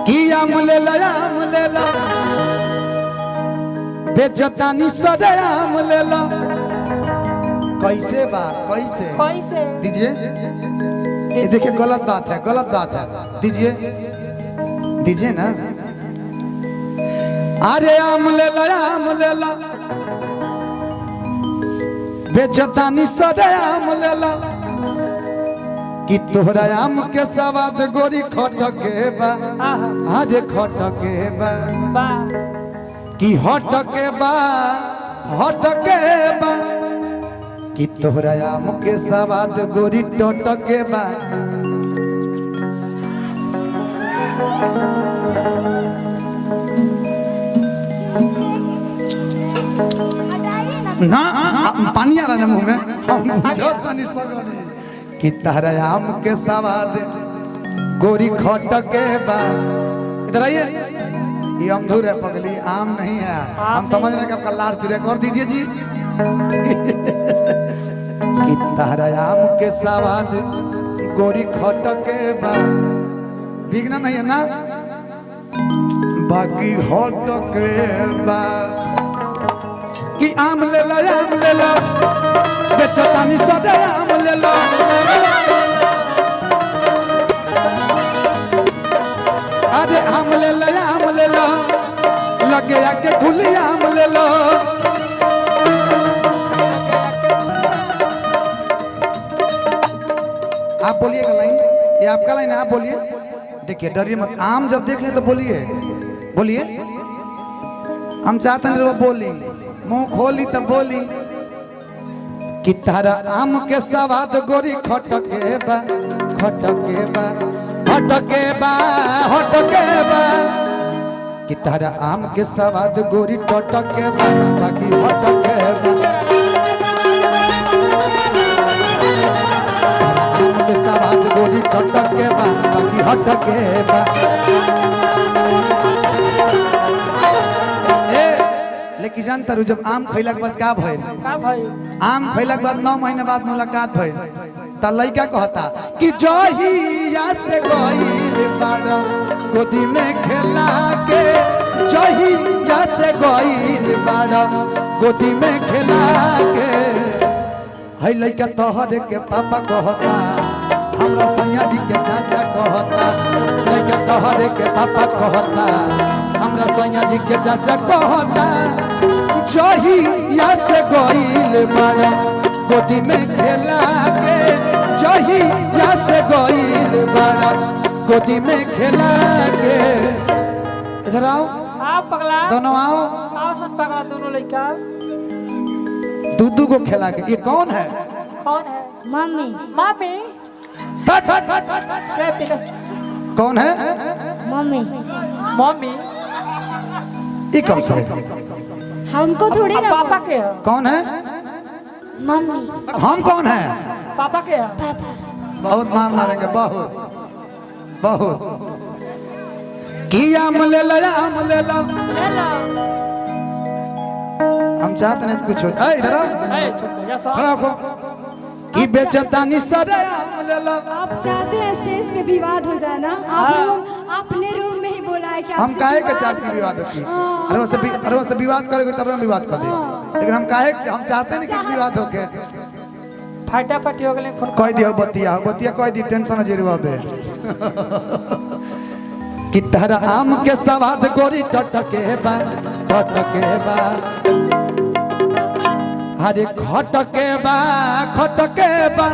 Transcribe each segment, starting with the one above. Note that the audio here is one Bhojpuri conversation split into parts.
कि आम ले ला बेचतानी सदे आम ले ला। कैसे बा कैसे दीजिए, ये देखिए गलत बात है, गलत बात है, दीजिए दीजिए ना। अरे आम ले ला बेचतानी सदे आम ले ला। कि तोहरा आम के सवाद गोरी खटके बा, अरे खटके बा कि हटके बा कि तोहरा आम के सवाद गोरी टटके बा। ना पानी आ रहा है मुंह में, कि तोहरा आम के सवाद गोरी खटके बा। इधर आइए, ये अमधुर है पगली, आम नहीं है। हम समझ रहे हैं कि आपका लार चुरे कर दीजिए जी। कि तोहरा आम के सवाद गोरी खटके बा, बिगना नहीं है ना, बाकी हटके बा। कि आम ले ला बेचतानी सदे आम ले ला। अरे आम ले ला लगे आके खुली आम ले लो। आप बोलिएगा लाइन, ये आपका लाइन है, आप बोलिए। देखिए डरिए मत, आम जब देख ले तो बोलिए बोलिए। हम चाहते नहीं वो बोली, मुंह खोली तब बोली। कि तारा आम के सवाद गोरी खटके बा खटके बा हटके बा हटके बा। कि तारा आम के सवाद गोरी टटके बा, बाकी हटके बा। तारा आम के सवाद गोरी टटके बा, बाकी हटके बा। लेकिन जानता रू जब आम खैला के बाद का भइल? आम खैला के बाद 9 महीने बाद मुलाकात भइल त लइका कहता कि जहिया से गइल बाड़ा गोदी में खेला के, जहिया से गइल बाड़ा गोदी में खेला के। है लइका तोहरे के पापा कहता, हमरा सैया जी के चाचा कहता। लइका तोहरे के पापा कहता, हमरा सैया जी के चाचा कहता। जहिया से गइल बाड़ा गोदी में खेला के, जहिया से गइल बाड़ा गोदी में खेला के। इधर आओ, पगला दोनों आओ, पगला दोनों लड़का दूधू को खेला के। ये कौन है? कौन है? मम्मी। मम्मी कौन है? मम्मी। मम्मी ये कौन सा है? हमको थोड़ी ना। पापा के है? कौन है? मम्मी। हम कौन है? पापा के है? पापा। बहुत मार मारेंगे, बहुत बहुत। कि आम ले ला हम चाहते नहीं कुछ हो। इधर आओ, खड़ा हो। कि बेचतानी सदे आम ले ला। आप चाहते हैं स्टेज पे विवाद हो जाए ना? आपने रूम में ही बोला है कि हम काहे के चाहते हैं विवाद हो की? अरे उससे विवाद करोगे तब हम विवाद कर दे। लेकिन हम काहे हम चाहते नहीं कि विवाद हो के फटाफट हो गए। कह दियो बतिया कह दी, टेंशन जरूर बे। कि तहरा आम के सवाद गोरी टटके बा टटके बा। अरे खटके बा खटके बा।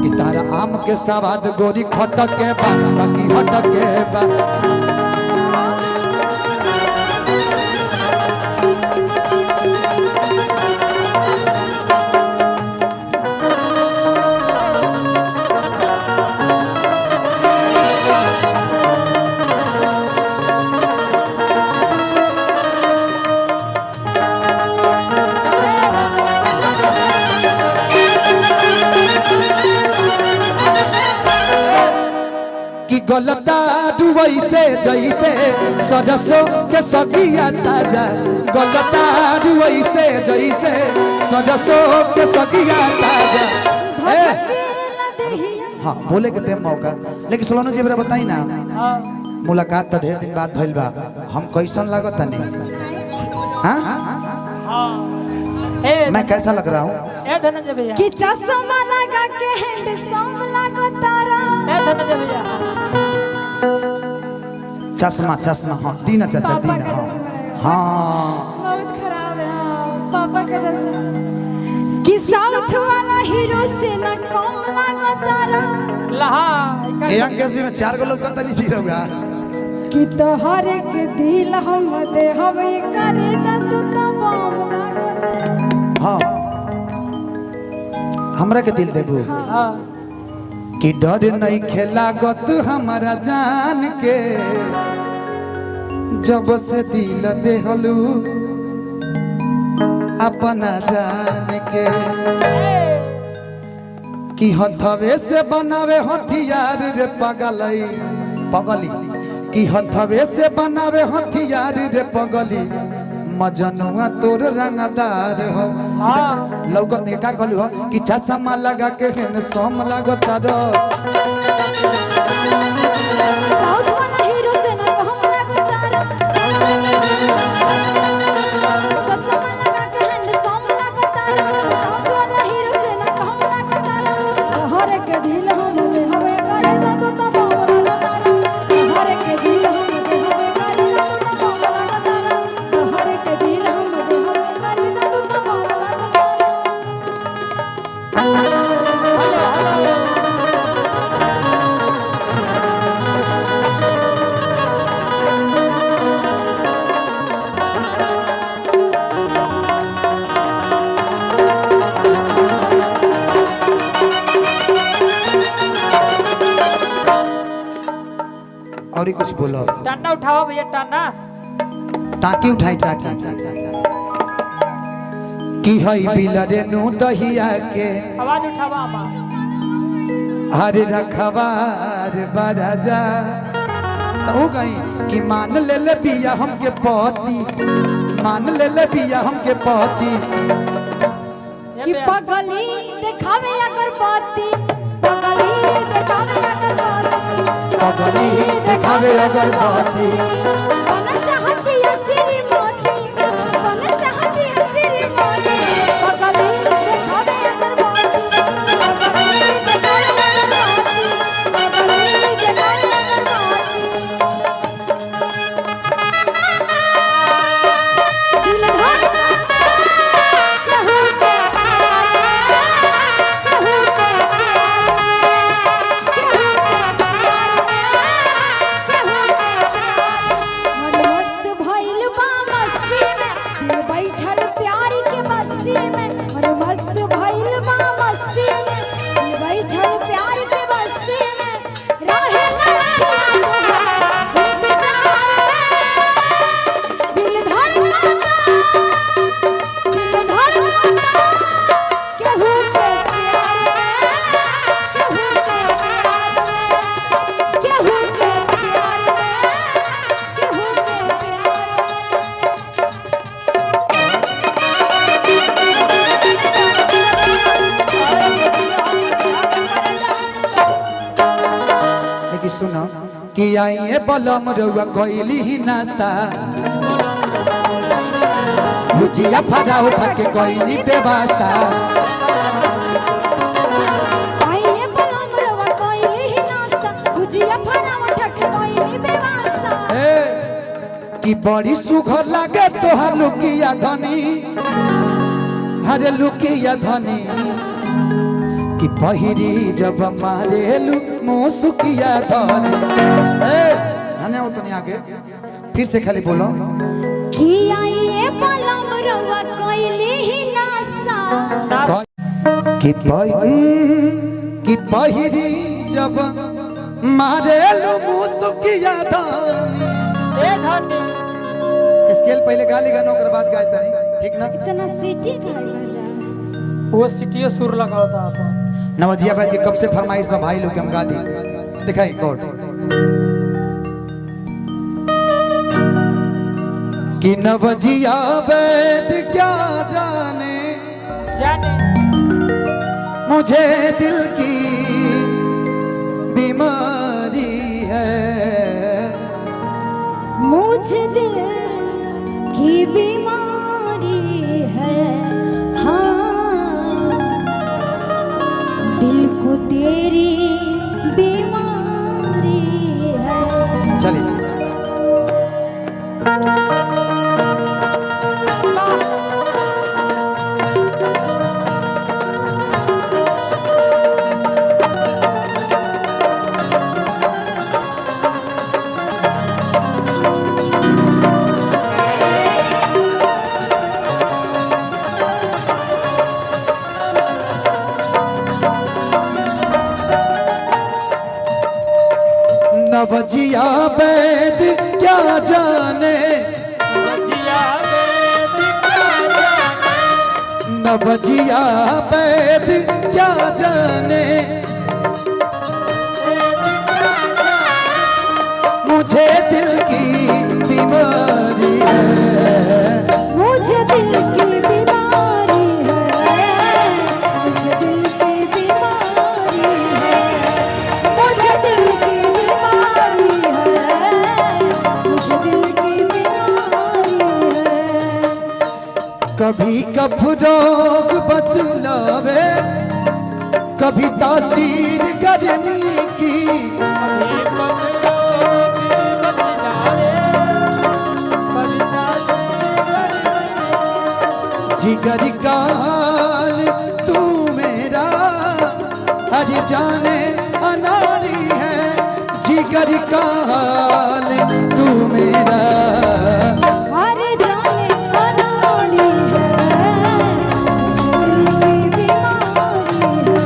कि तारा आम के सवाद गोरी खटके बा, बाकी हटके बा। गलता डुबई से जैसे सरसों के सगिया ताजा। गलता डुबई से जैसे सरसों के सगिया ताजा। हाँ बोले के दे मौका, लेकिन सोलनो जी बताई ना मुलाकात तो ढेर दिन बाद भइल बा, हम कैसन लागत नहीं? हाँ मैं कैसा लग रहा हूँ? ए धनंजय भैया कि चश्मा लगा के हैंडसम लगा तारा। ए धनंजय भैया चश्मा चश्मा हाँ दीना चाचा पापा दीना का हाँ चश्मा है। हाँ बहुत खराब है हाँ, पापा का चश्मा। कि साउथ वाला हीरो से न कम लगा तारा। लहा ए अंकेश भी में 4 गो लोग का तनी सी रहूगा कि तोहर के दिल हम दे हवे करे जतु त बम लगा तारा। हाँ हमरा के दिल देबू हां कि डर नहीं खेला गत हमारा जान के जब से दिल देहलू अपना जान के कि हथवे से बनावे हथियार रे पगलई पगली कि हथवे से बनावे हथियार रे पगली मजनुआ तोर रंगदार हो लौकत के का कहलू हो कि चश्मा लगा के हेन सोम लागत रो साउथ वाला हीरो से न कम लगा तारा। चश्मा लगा के हैंडसम लगा तारा। साउथ वाला हीरो से न कम लगा तारा। तोहर के दिल हम दे हवे करे जतु त बम लगा तारा। तोहर के दिल हम दे हवे करे जतु त बम लगा तारा। तोहर के दिल हम दे हवे करे जतु त बम लगा तारा। और ही कुछ बोलो टाना उठाओ भैया टाना टाकी उठाई टाकी कि हई बिलरे नु दहिया के आवाज उठावा अम्मा हरे रखवार बराजा तो कहीं कि मान ले बिया हमके पति मान ले बिया हमके पति कि पगली देखावे अगरबत्ती। पगली देखावे अगरबत्ती। पगली देखावे अगरबत्ती बन चाहती है श्रीमती। बन चाहती है श्रीमती। पगली देखावे अगरबत्ती। पगली देखावे अगरबत्ती। पगली देखावे अगरबत्ती। दिल धड़कता कहूँ के प्यार में। कहूँ के प्यार में। कहूँ के प्यार में। कहूँ के प्यार में। मन मस्त भइल बा मस्ती में। दिल बैठल प्यार के मस्ती में। मन मस्त भइल बा मस्ती में। दिल बैठल प्यार के मस्ती में। रहे लड़कियां तोहरे इंतजार में। दिल धड़कता दिल धड़कता कहूँ के प्यार में। कहूँ के प्यार में। कहूँ के प्यार में। कहूँ के प्यार में। लेकिन सुनो कि आइए बलम रउआ कोइली ही नाश्ता भुजिया फरा उठा के कोइली बेवास्ता आइए बलम रवा कोइली ही नाश्ता। भुजिया फरावा ठक कोइली बेवास्ता। ए कि बड़ी सुघर लागे तोहर लुकिया धनी हरे लुकिया धनी कि पहिरी जब मारेलू मुसुकिया धनी ए हने उतनी आगे फिर से खाली बोलो कि आइए बलम रवा कोइली ही नाश्ता। कि पहिरी जब मारेलू मुसुकिया धनी ए धनी स्केल पहले गाली गानो कर बाद गाय तनी ठीक ना इतना सीटी था वो सिटियो सुर लगाओ था आप नवजिया भाई की कब से फरमाइश बा भाई लोग के हम गा दी दिखाई कोड कि नवजिया वैद क्या जाने जाने मुझे दिल की बीमारी है मुझे दिल की बीमारी है, हाँ दिल को तेरी बीमारी है। चलिए नवजिया वैद क्या जाने, नवजिया वैद क्या जाने, मुझे दिल की बीमारी है, मुझे दिल की बीमारी है, मुझे दिल की बीमारी है, मुझे दिल की बीमारी है, मुझे दिल की बीमारी है। कभी कफ रोग बतलावे, कभी तासीर गजनी की, जिगर का हाल तू मेरा हर जाने अनारी है, जिगर का हाल तू मेरा हर जाने अनाड़ी है, मुझे दिल की बीमारी है,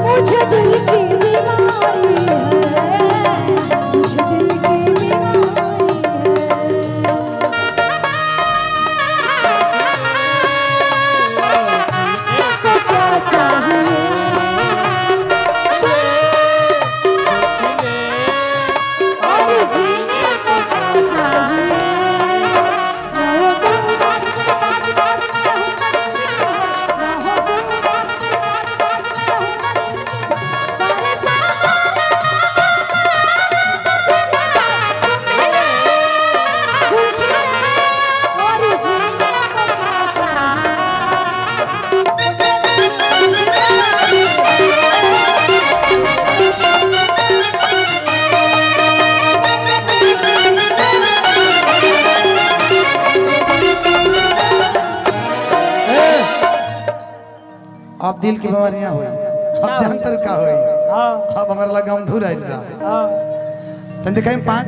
मुझे दिल की बीमारी है, मुझे दिल की बीमारी है। को क्या चाहिए और जीने को क्या चाहिए, रहो तुम बस मेरे पास, बस मैं रहूंगा जिंदगी भर, रहो तुम बस मेरे पास, बस मैं रहूंगा जिंदगी भर, सारे सांस तुझे मिला, तुम मिले गुल खिले, और जीने को क्या चाहिए। अब दिल की बीमारियां हुई, अब जानतर का हुई, हाँ अब हमारा लगा हम धुर आइल बा। हाँ तन दिखाई 5